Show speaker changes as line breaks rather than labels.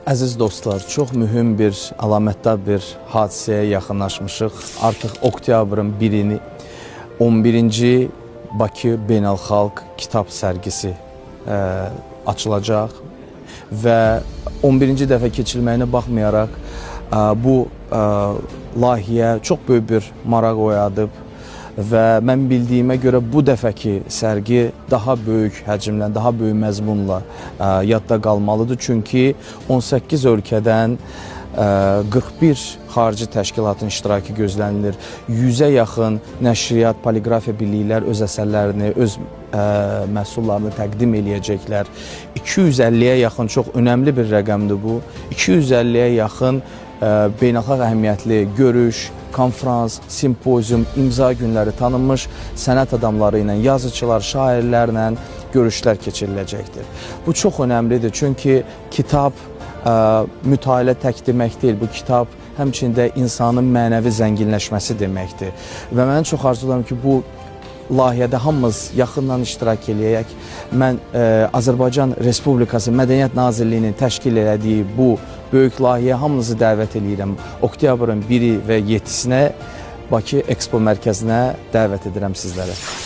Əziz dostlar, çox mühüm bir, əlamətdar bir hadisəyə yaxınlaşmışıq. Artıq oktyabrın 1-ni 11-ci Bakı Beynəlxalq Kitab sərgisi açılacaq və 11-ci dəfə keçirilməyinə baxmayaraq bu layihə çox böyük bir maraq oyadıb və mən bildiyimə görə bu dəfəki sərgi daha böyük həcmlə, daha böyük məzmunla yadda qalmalıdır. Çünki 18 ölkədən 41 xarici təşkilatın iştirakı gözlənilir. 100-ə yaxın nəşriyyat, poliqrafiya birliklər öz əsərlərini, öz məhsullarını təqdim eləyəcəklər. 250-yə yaxın, çox önəmli bir rəqəmdir bu, 250-yə yaxın beynəlxalq əhəmiyyətli görüş, konfrans, simpozium, imza günləri, tanınmış sənət adamları ilə, yazıçılar, şairlərlə görüşlər keçiriləcəkdir. Bu çox önəmlidir, çünki kitab mütaliə tək demək deyil, bu kitab həmçində insanın mənəvi zənginləşməsi deməkdir. Və mən çox arzularım ki, bu layihədə hamımız yaxından iştirak eləyək. Mən Azərbaycan Respublikası Mədəniyyət Nazirliyinin təşkil elədiyi bu böyük layihəyə hamınızı dəvət edirəm. Oktyabrın 1-i və 7-sinə Bakı Ekspo Mərkəzinə dəvət edirəm sizlərə.